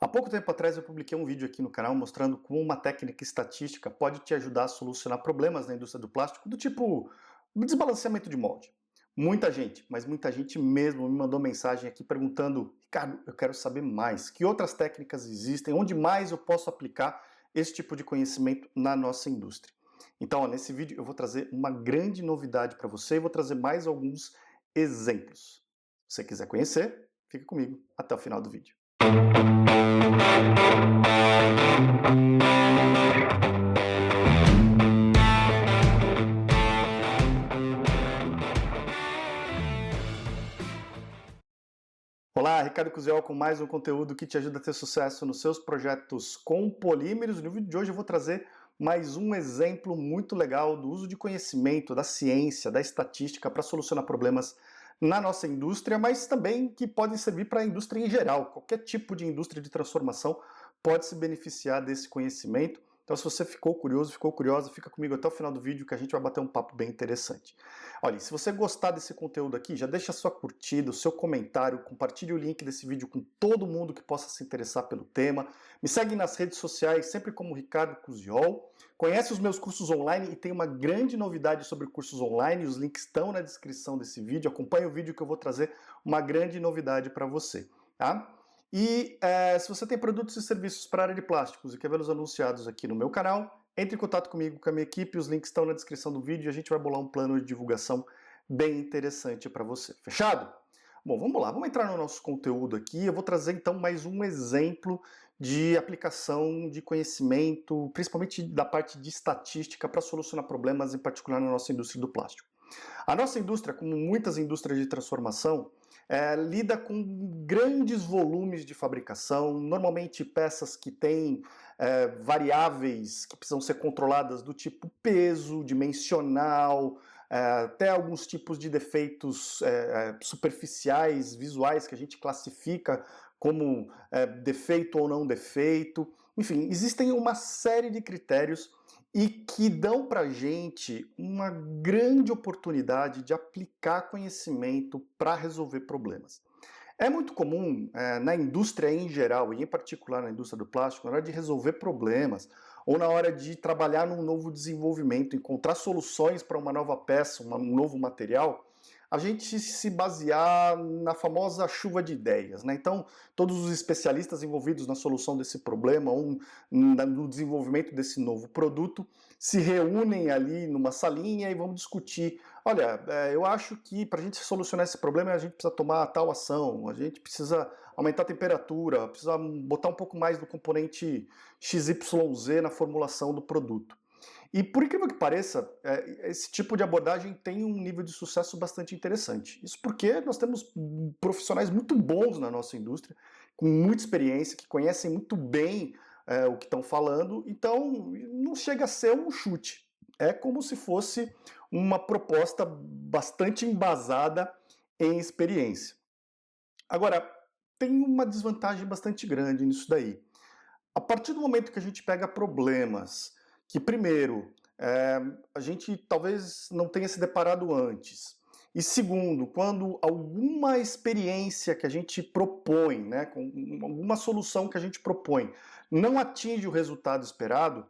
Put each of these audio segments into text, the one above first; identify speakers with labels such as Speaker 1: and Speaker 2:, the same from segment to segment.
Speaker 1: pouco tempo atrás eu publiquei um vídeo aqui no canal mostrando como uma técnica estatística pode te ajudar a solucionar problemas na indústria do plástico, do tipo desbalanceamento de molde. Muita gente, mas muita gente mesmo me mandou mensagem aqui perguntando: Ricardo, eu quero saber mais, que outras técnicas existem, onde mais eu posso aplicar esse tipo de conhecimento na nossa indústria. Então, nesse vídeo eu vou trazer uma grande novidade para você e vou trazer mais alguns exemplos. Se você quiser conhecer, fica comigo até o final do vídeo. Olá, Ricardo Cusiol com mais um conteúdo que te ajuda a ter sucesso nos seus projetos com polímeros. No vídeo de hoje eu vou trazer mais um exemplo muito legal do uso de conhecimento, da ciência, da estatística para solucionar problemas na nossa indústria, mas também que podem servir para a indústria em geral. Qualquer tipo de indústria de transformação pode se beneficiar desse conhecimento. Então, se você ficou curioso, ficou curiosa, fica comigo até o final do vídeo que a gente vai bater um papo bem interessante. Olha, se você gostar desse conteúdo aqui, já deixa a sua curtida, o seu comentário, compartilhe o link desse vídeo com todo mundo que possa se interessar pelo tema. Me segue nas redes sociais, sempre como Ricardo Cusiol. Conhece os meus cursos online e tem uma grande novidade sobre cursos online, os links estão na descrição desse vídeo. Acompanhe o vídeo que eu vou trazer uma grande novidade para você, tá? E se você tem produtos e serviços para a área de plásticos e quer vê-los anunciados aqui no meu canal, entre em contato comigo, com a minha equipe, os links estão na descrição do vídeo e a gente vai bolar um plano de divulgação bem interessante para você. Fechado? Bom, vamos lá, vamos entrar no nosso conteúdo aqui. Eu vou trazer então mais um exemplo de aplicação de conhecimento, principalmente da parte de estatística, para solucionar problemas, em particular na nossa indústria do plástico. A nossa indústria, como muitas indústrias de transformação, lida com grandes volumes de fabricação, normalmente peças que têm variáveis que precisam ser controladas do tipo peso, dimensional, até alguns tipos de defeitos superficiais, visuais, que a gente classifica como defeito ou não defeito. Enfim, existem uma série de critérios e que dão para a gente uma grande oportunidade de aplicar conhecimento para resolver problemas. É muito comum na indústria em geral, e em particular na indústria do plástico, na hora de resolver problemas ou na hora de trabalhar num novo desenvolvimento, encontrar soluções para uma nova peça, um novo material, a gente se basear na famosa chuva de ideias, né? Então, todos os especialistas envolvidos na solução desse problema ou no desenvolvimento desse novo produto se reúnem ali numa salinha e vão discutir. Olha, eu acho que para a gente solucionar esse problema a gente precisa tomar tal ação, a gente precisa aumentar a temperatura, precisa botar um pouco mais do componente XYZ na formulação do produto. E por incrível que pareça, esse tipo de abordagem tem um nível de sucesso bastante interessante. Isso porque nós temos profissionais muito bons na nossa indústria, com muita experiência, que conhecem muito bem o que estão falando, então não chega a ser um chute. É como se fosse uma proposta bastante embasada em experiência. Agora, tem uma desvantagem bastante grande nisso daí. A partir do momento que a gente pega problemas que, primeiro, a gente talvez não tenha se deparado antes, e segundo, quando alguma experiência que a gente propõe, né, com alguma solução que a gente propõe, não atinge o resultado esperado,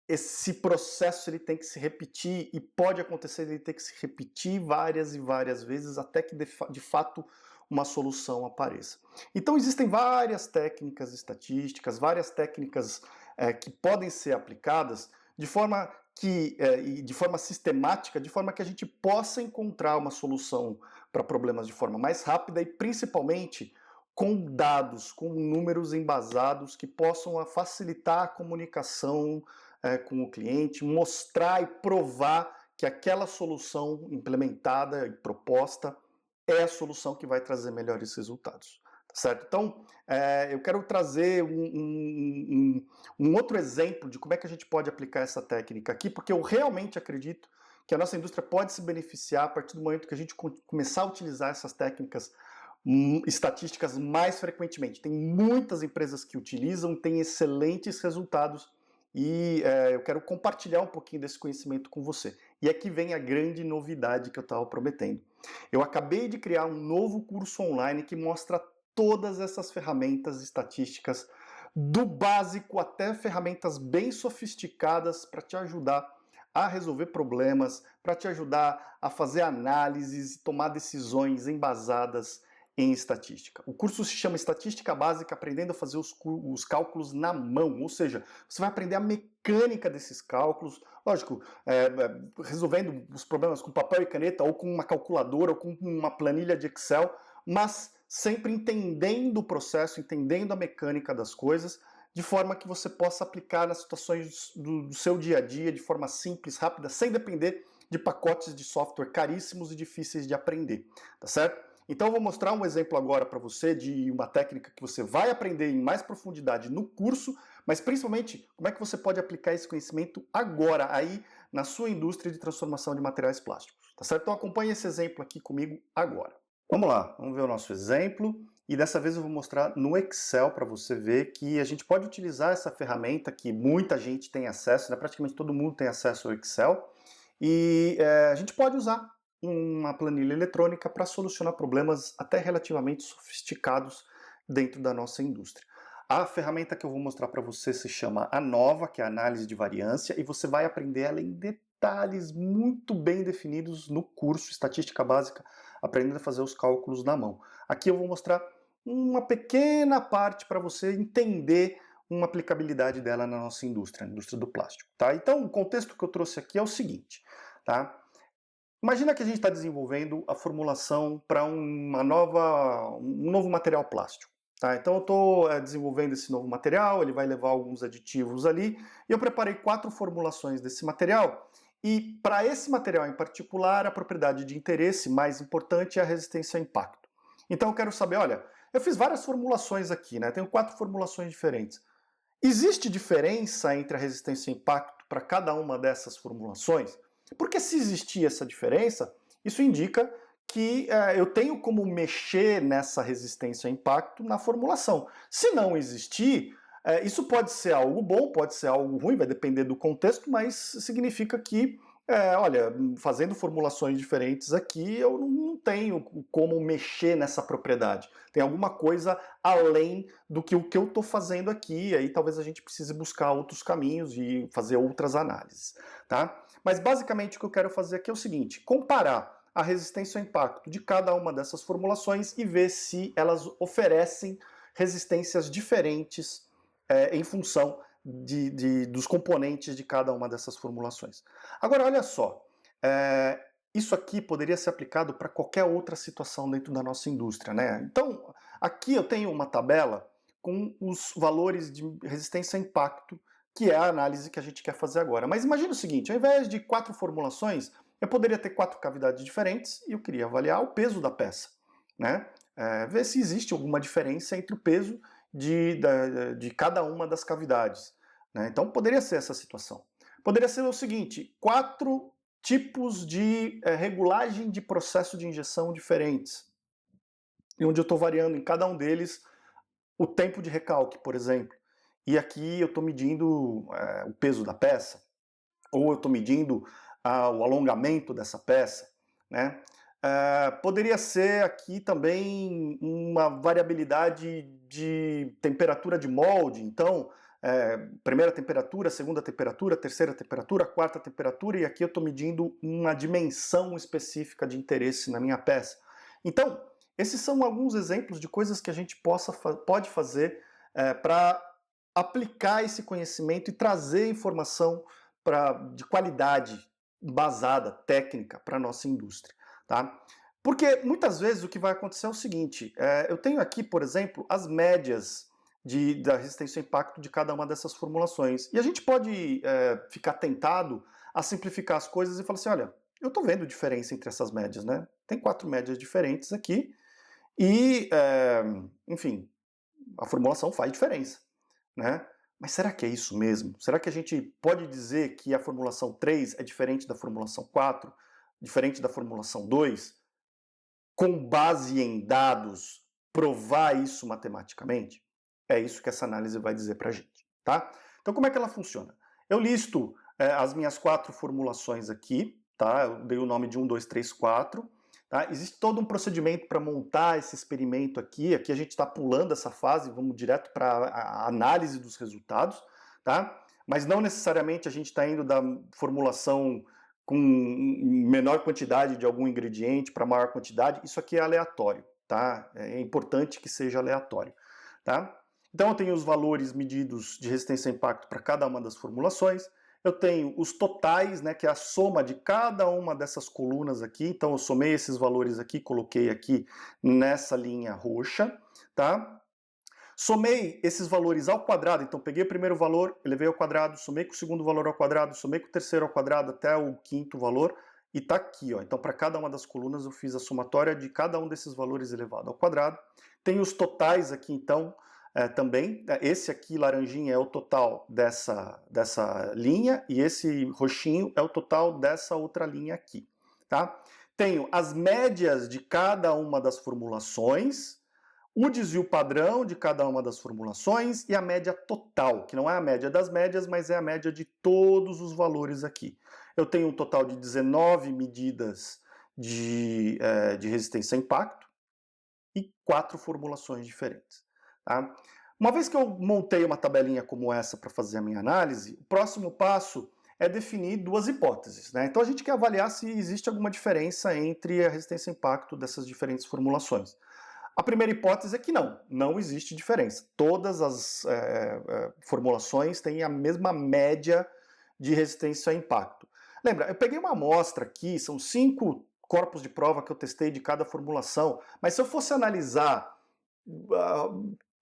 Speaker 1: esse processo ele tem que se repetir e pode acontecer ele ter que se repetir várias e várias vezes até que de fato uma solução apareça. Então existem várias técnicas estatísticas, várias técnicas que podem ser aplicadas de forma e de forma sistemática, de forma que a gente possa encontrar uma solução para problemas de forma mais rápida e principalmente com dados, com números embasados que possam facilitar a comunicação com o cliente, mostrar e provar que aquela solução implementada e proposta é a solução que vai trazer melhores resultados. Tá certo? Então, eu quero trazer um outro exemplo de como é que a gente pode aplicar essa técnica aqui, porque eu realmente acredito que a nossa indústria pode se beneficiar a partir do momento que a gente começar a utilizar essas técnicas estatísticas mais frequentemente. Tem muitas empresas que utilizam, têm excelentes resultados e eu quero compartilhar um pouquinho desse conhecimento com você. E aqui vem a grande novidade que eu estava prometendo. Eu acabei de criar um novo curso online que mostra todas essas ferramentas estatísticas do básico até ferramentas bem sofisticadas para te ajudar a resolver problemas, para te ajudar a fazer análises e tomar decisões embasadas em estatística. O curso se chama Estatística Básica, aprendendo a fazer os cálculos na mão, ou seja, você vai aprender a mecânica desses cálculos, lógico, resolvendo os problemas com papel e caneta, ou com uma calculadora, ou com uma planilha de Excel, mas sempre entendendo o processo, entendendo a mecânica das coisas, de forma que você possa aplicar nas situações do seu dia a dia de forma simples, rápida, sem depender de pacotes de software caríssimos e difíceis de aprender, tá certo? Então eu vou mostrar um exemplo agora para você de uma técnica que você vai aprender em mais profundidade no curso, mas principalmente como é que você pode aplicar esse conhecimento agora aí na sua indústria de transformação de materiais plásticos, tá certo? Então acompanhe esse exemplo aqui comigo agora. Vamos lá, vamos ver o nosso exemplo. E dessa vez eu vou mostrar no Excel para você ver que a gente pode utilizar essa ferramenta que muita gente tem acesso, né? Praticamente todo mundo tem acesso ao Excel, e a gente pode usar uma planilha eletrônica para solucionar problemas até relativamente sofisticados dentro da nossa indústria. A ferramenta que eu vou mostrar para você se chama ANOVA, que é a análise de variância, e você vai aprender ela em detalhes muito bem definidos no curso Estatística Básica, aprendendo a fazer os cálculos na mão. Aqui eu vou mostrar uma pequena parte para você entender uma aplicabilidade dela na nossa indústria, na indústria do plástico. Tá? Então, o contexto que eu trouxe aqui é o seguinte. Tá? Imagina que a gente está desenvolvendo a formulação para um novo material plástico. Tá? Então eu estou desenvolvendo esse novo material, ele vai levar alguns aditivos ali, e eu preparei 4 formulações desse material, e para esse material em particular, a propriedade de interesse mais importante é a resistência a impacto. Então eu quero saber, olha, eu fiz várias formulações aqui, né? Tenho 4 formulações diferentes. Existe diferença entre a resistência a impacto para cada uma dessas formulações? Porque se existir essa diferença, isso indica que eu tenho como mexer nessa resistência a impacto na formulação. Se não existir, isso pode ser algo bom, pode ser algo ruim, vai depender do contexto, mas significa que, olha, fazendo formulações diferentes aqui, eu não tenho como mexer nessa propriedade. Tem alguma coisa além do que o que eu estou fazendo aqui, e aí talvez a gente precise buscar outros caminhos e fazer outras análises, tá? Mas basicamente o que eu quero fazer aqui é o seguinte, comparar a resistência ao impacto de cada uma dessas formulações e ver se elas oferecem resistências diferentes em função dos componentes de cada uma dessas formulações. Agora, olha só, isso aqui poderia ser aplicado para qualquer outra situação dentro da nossa indústria, né? Então, aqui eu tenho uma tabela com os valores de resistência a impacto, que é a análise que a gente quer fazer agora. Mas imagina o seguinte, ao invés de 4 formulações, eu poderia ter 4 cavidades diferentes e eu queria avaliar o peso da peça, né? Ver se existe alguma diferença entre o peso de cada uma das cavidades, né? Então poderia ser essa situação. Poderia ser o seguinte, 4 tipos de regulagem de processo de injeção diferentes, e onde eu estou variando em cada um deles o tempo de recalque, por exemplo. E aqui eu estou medindo o peso da peça, ou eu estou medindo o alongamento dessa peça, né? Poderia ser aqui também uma variabilidade de temperatura de molde, então primeira temperatura, segunda temperatura, terceira temperatura, quarta temperatura, e aqui eu estou medindo uma dimensão específica de interesse na minha peça. Então, esses são alguns exemplos de coisas que a gente pode fazer para aplicar esse conhecimento e trazer informação de qualidade embasada, técnica, para a nossa indústria. Tá? Porque muitas vezes o que vai acontecer é o seguinte, eu tenho aqui, por exemplo, as médias da resistência ao impacto de cada uma dessas formulações. E a gente pode ficar tentado a simplificar as coisas e falar assim, olha, eu estou vendo diferença entre essas médias, né? Tem 4 médias diferentes aqui e, enfim, a formulação faz diferença, né? Mas será que é isso mesmo? Será que a gente pode dizer que a formulação 3 é diferente da formulação 4, diferente da formulação 2? Com base em dados, provar isso matematicamente? É isso que essa análise vai dizer para a gente, tá? Então como é que ela funciona? Eu listo as minhas 4 formulações aqui, tá? Eu dei o nome de 1, 2, 3, 4, Tá? Existe todo um procedimento para montar esse experimento aqui. Aqui a gente está pulando essa fase, vamos direto para a análise dos resultados, tá? Mas não necessariamente a gente está indo da formulação com menor quantidade de algum ingrediente para maior quantidade. Isso aqui é aleatório, tá? É importante que seja aleatório, tá? Então eu tenho os valores medidos de resistência a impacto para cada uma das formulações. Eu tenho os totais, né, que é a soma de cada uma dessas colunas aqui. Então eu somei esses valores aqui, coloquei aqui nessa linha roxa, tá? Somei esses valores ao quadrado, então peguei o primeiro valor, elevei ao quadrado, somei com o segundo valor ao quadrado, somei com o terceiro ao quadrado até o quinto valor, e tá aqui, ó. Então para cada uma das colunas eu fiz a somatória de cada um desses valores elevado ao quadrado. Tem os totais aqui, então, também. Esse aqui, laranjinha, é o total dessa linha, e esse roxinho é o total dessa outra linha aqui, tá? Tenho as médias de cada uma das formulações, o desvio padrão de cada uma das formulações e a média total, que não é a média das médias, mas é a média de todos os valores aqui. Eu tenho um total de 19 medidas de resistência a impacto e 4 formulações diferentes. Tá? Uma vez que eu montei uma tabelinha como essa para fazer a minha análise, o próximo passo é definir duas hipóteses, né? Então a gente quer avaliar se existe alguma diferença entre a resistência a impacto dessas diferentes formulações. A primeira hipótese é que não existe diferença. Todas as formulações têm a mesma média de resistência a impacto. Lembra, eu peguei uma amostra aqui, são 5 corpos de prova que eu testei de cada formulação, mas se eu fosse analisar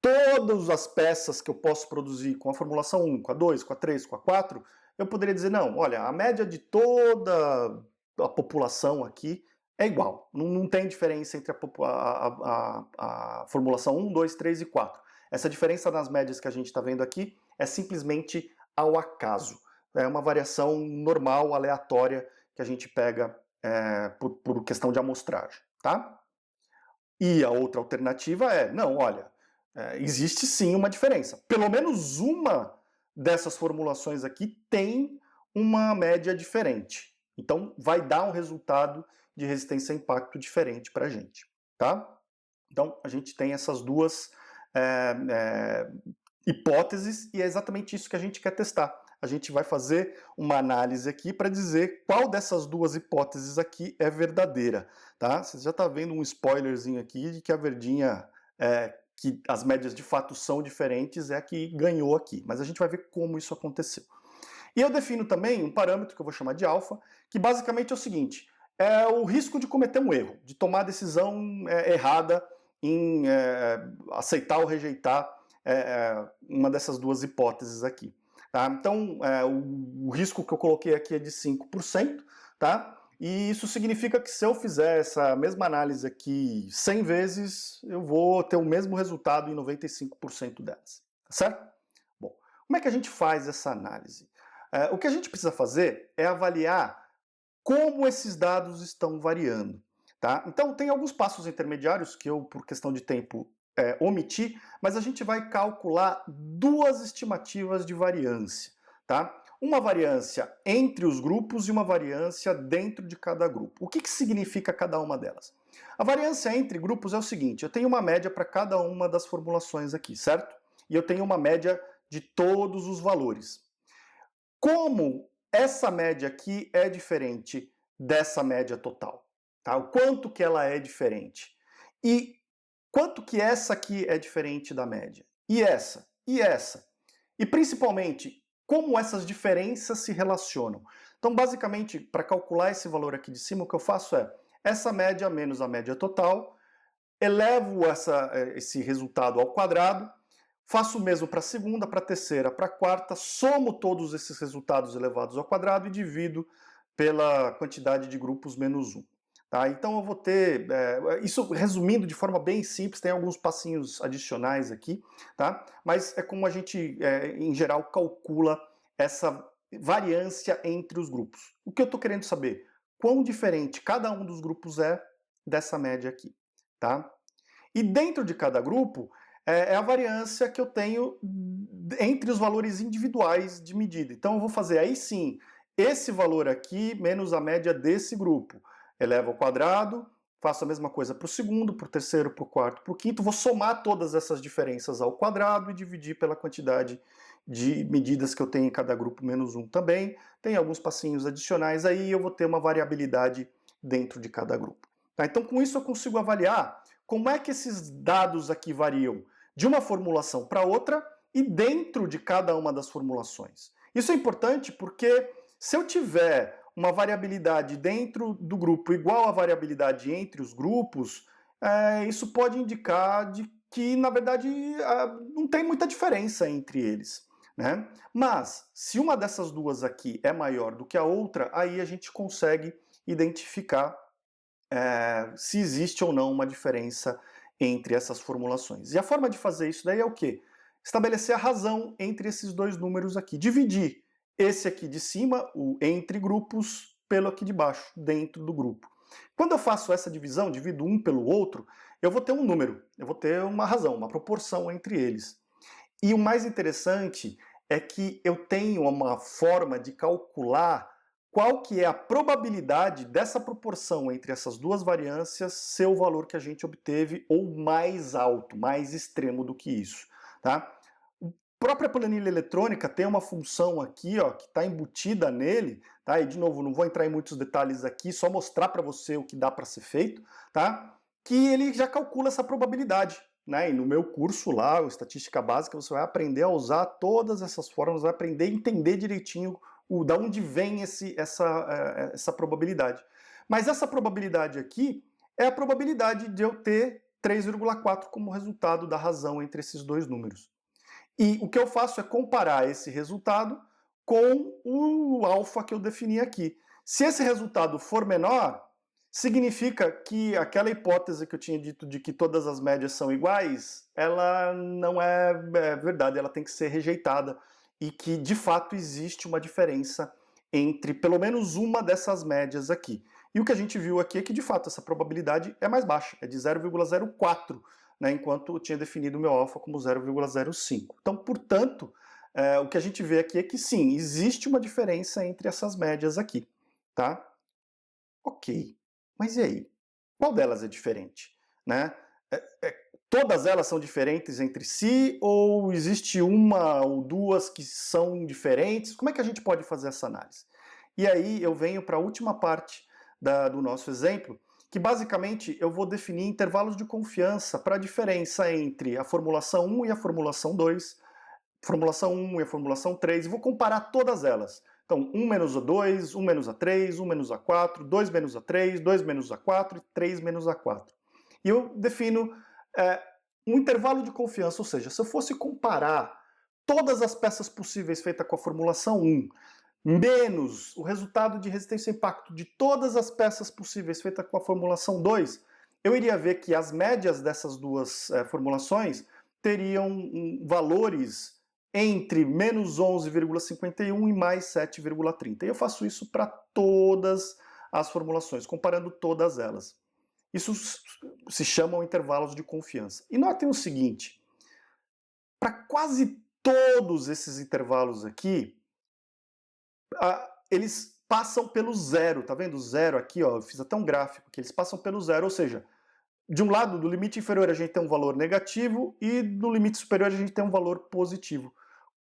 Speaker 1: todas as peças que eu posso produzir com a formulação 1, com a 2, com a 3, com a 4, eu poderia dizer, não, olha, a média de toda a população aqui é igual, não tem diferença entre a formulação 1, 2, 3 e 4. Essa diferença nas médias que a gente está vendo aqui é simplesmente ao acaso. É uma variação normal, aleatória, que a gente pega por questão de amostragem, tá? E a outra alternativa é, não, olha, existe sim uma diferença. Pelo menos uma dessas formulações aqui tem uma média diferente. Então, vai dar um resultado de resistência a impacto diferente para a gente, tá? Então, a gente tem essas duas hipóteses e é exatamente isso que a gente quer testar. A gente vai fazer uma análise aqui para dizer qual dessas duas hipóteses aqui é verdadeira, tá? Você já está vendo um spoilerzinho aqui de que a verdinha, que as médias de fato são diferentes, é a que ganhou aqui. Mas a gente vai ver como isso aconteceu. E eu defino também um parâmetro que eu vou chamar de alfa, que basicamente é o seguinte, é o risco de cometer um erro, de tomar a decisão errada em aceitar ou rejeitar uma dessas duas hipóteses aqui. Tá? Então, o risco que eu coloquei aqui é de 5%, tá? E isso significa que se eu fizer essa mesma análise aqui 100 vezes, eu vou ter o mesmo resultado em 95% delas, tá certo? Bom, como é que a gente faz essa análise? O que a gente precisa fazer é avaliar como esses dados estão variando. Tá? Então, tem alguns passos intermediários que eu, por questão de tempo, omiti, mas a gente vai calcular duas estimativas de variância. Tá? Uma variância entre os grupos e uma variância dentro de cada grupo. O que significa cada uma delas? A variância entre grupos é o seguinte, eu tenho uma média para cada uma das formulações aqui, certo? E eu tenho uma média de todos os valores. Como essa média aqui é diferente dessa média total? Tá? O quanto que ela é diferente? E quanto que essa aqui é diferente da média? E essa? E essa? E principalmente, como essas diferenças se relacionam? Então, basicamente, para calcular esse valor aqui de cima, o que eu faço é essa média menos a média total, elevo esse resultado ao quadrado, faço o mesmo para a segunda, para a terceira, para a quarta, somo todos esses resultados elevados ao quadrado e divido pela quantidade de grupos menos 1. Tá? Então eu vou ter, isso resumindo de forma bem simples, tem alguns passinhos adicionais aqui, tá? Mas é como a gente, em geral, calcula essa variância entre os grupos. O que eu estou querendo saber? Quão diferente cada um dos grupos é dessa média aqui. Tá? E dentro de cada grupo, é a variância que eu tenho entre os valores individuais de medida. Então eu vou fazer aí sim, esse valor aqui menos a média desse grupo. Eleva ao quadrado faço a mesma coisa para o segundo, para o terceiro, para o quarto, para o quinto, vou somar todas essas diferenças ao quadrado e dividir pela quantidade de medidas que eu tenho em cada grupo menos 1 também. Tem alguns passinhos adicionais aí, eu vou ter uma variabilidade dentro de cada grupo. Tá? Então, com isso eu consigo avaliar como é que esses dados aqui variam de uma formulação para outra e dentro de cada uma das formulações. Isso é importante porque se eu tiver uma variabilidade dentro do grupo igual à variabilidade entre os grupos, isso pode indicar de que, na verdade, não tem muita diferença entre eles. Né? Mas, se uma dessas duas aqui é maior do que a outra, aí a gente consegue identificar se existe ou não uma diferença entre essas formulações. E a forma de fazer isso daí é o quê? Estabelecer a razão entre esses dois números aqui. Dividir esse aqui de cima, o entre grupos, pelo aqui de baixo, dentro do grupo. Quando eu faço essa divisão, divido um pelo outro, eu vou ter um número, eu vou ter uma razão, uma proporção entre eles. E o mais interessante é que eu tenho uma forma de calcular qual que é a probabilidade dessa proporção entre essas duas variâncias ser o valor que a gente obteve ou mais alto, mais extremo do que isso. Tá? A própria planilha eletrônica tem uma função aqui, ó, que está embutida nele, tá? E de novo, não vou entrar em muitos detalhes aqui, só mostrar para você o que dá para ser feito, tá? Que ele já calcula essa probabilidade. Né? E no meu curso lá, o Estatística Básica, você vai aprender a usar todas essas formas, vai aprender a entender direitinho da onde vem essa probabilidade. Mas essa probabilidade aqui é a probabilidade de eu ter 3,4 como resultado da razão entre esses dois números. E o que eu faço é comparar esse resultado com o alfa que eu defini aqui. Se esse resultado for menor, significa que aquela hipótese que eu tinha dito de que todas as médias são iguais, ela não é verdade, ela tem que ser rejeitada e que de fato existe uma diferença entre pelo menos uma dessas médias aqui. E o que a gente viu aqui é que de fato essa probabilidade é mais baixa, é de 0,04, né, enquanto eu tinha definido o meu alfa como 0,05. Então, portanto, o que a gente vê aqui é que sim, existe uma diferença entre essas médias aqui, tá? Ok, mas e aí? Qual delas é diferente? Né? Todas elas são diferentes entre si ou existe uma ou duas que são diferentes? Como é que a gente pode fazer essa análise? E aí eu venho para a última parte do nosso exemplo, que basicamente eu vou definir intervalos de confiança para a diferença entre a formulação 1 e a formulação 2, formulação 1 e a formulação 3, e vou comparar todas elas. Então, 1 menos A2, 1 menos A3, 1 menos A4, 2 menos A3, 2 menos A4 e 3 menos A4. E eu defino um intervalo de confiança, ou seja, se eu fosse comparar todas as peças possíveis feitas com a formulação 1, menos o resultado de resistência ao impacto de todas as peças possíveis feitas com a formulação 2, eu iria ver que as médias dessas duas formulações teriam valores entre menos 11,51 e mais 7,30. E eu faço isso para todas as formulações, comparando todas elas. Isso se chamam intervalos de confiança. E notem o seguinte, para quase todos esses intervalos aqui, eles passam pelo zero, tá vendo? Zero aqui, ó, eu fiz até um gráfico que eles passam pelo zero, ou seja, de um lado, do limite inferior a gente tem um valor negativo e do limite superior a gente tem um valor positivo.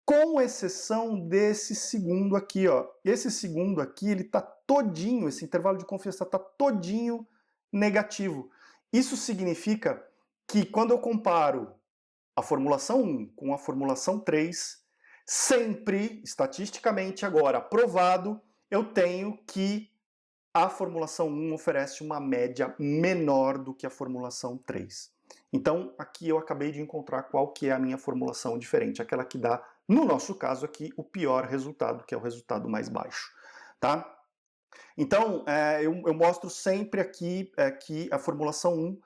Speaker 1: Com exceção desse segundo aqui, ó. Esse segundo aqui, ele tá todinho, esse intervalo de confiança tá todinho negativo. Isso significa que quando eu comparo a formulação 1 com a formulação 3, sempre, estatisticamente agora, provado, eu tenho que a formulação 1 oferece uma média menor do que a formulação 3. Então, aqui eu acabei de encontrar qual que é a minha formulação diferente, aquela que dá, no nosso caso aqui, o pior resultado, que é o resultado mais baixo. Tá? Então, eu mostro sempre aqui que a formulação 1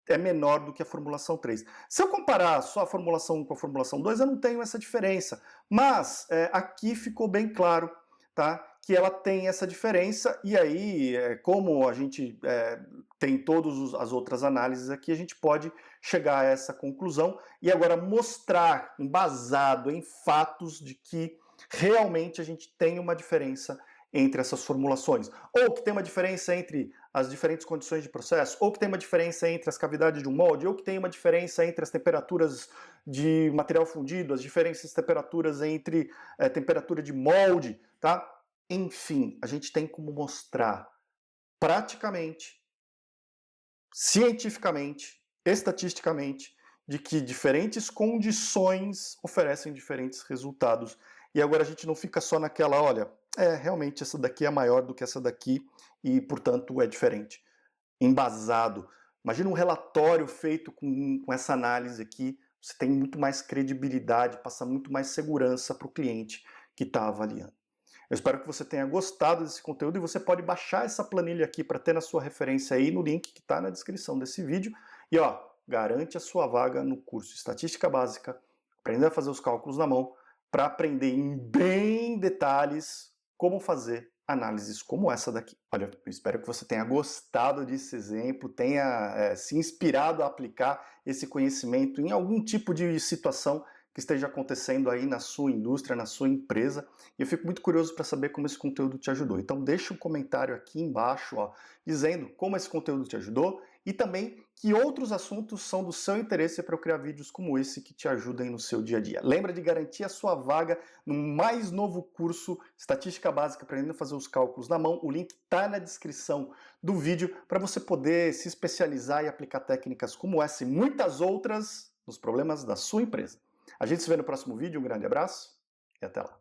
Speaker 1: é menor do que a formulação 3. Se eu comparar só a formulação 1 com a formulação 2, eu não tenho essa diferença. Mas aqui ficou bem claro, tá, que ela tem essa diferença, e aí, como a gente tem todas as outras análises aqui, a gente pode chegar a essa conclusão e agora mostrar, embasado em fatos, de que realmente a gente tem uma diferença entre essas formulações. Ou que tem uma diferença entre as diferentes condições de processo, ou que tem uma diferença entre as cavidades de um molde, ou que tem uma diferença entre as temperaturas de material fundido, as diferentes temperaturas entre temperatura de molde, tá? Enfim, a gente tem como mostrar praticamente, cientificamente, estatisticamente, de que diferentes condições oferecem diferentes resultados. E agora a gente não fica só naquela, olha, realmente essa daqui é maior do que essa daqui e, portanto, é diferente. Embasado. Imagina um relatório feito com essa análise aqui, você tem muito mais credibilidade, passa muito mais segurança para o cliente que está avaliando. Eu espero que você tenha gostado desse conteúdo e você pode baixar essa planilha aqui para ter na sua referência aí no link que está na descrição desse vídeo. E ó, garante a sua vaga no curso Estatística Básica, aprender a fazer os cálculos na mão, para aprender em bem detalhes como fazer análises como essa daqui. Olha, eu espero que você tenha gostado desse exemplo, tenha se inspirado a aplicar esse conhecimento em algum tipo de situação que esteja acontecendo aí na sua indústria, na sua empresa. E eu fico muito curioso para saber como esse conteúdo te ajudou. Então deixa um comentário aqui embaixo, ó, dizendo como esse conteúdo te ajudou e também que outros assuntos são do seu interesse para eu criar vídeos como esse que te ajudem no seu dia a dia. Lembra de garantir a sua vaga no mais novo curso Estatística Básica, aprendendo a fazer os cálculos na mão. O link está na descrição do vídeo para você poder se especializar e aplicar técnicas como essa e muitas outras nos problemas da sua empresa. A gente se vê no próximo vídeo, um grande abraço e até lá.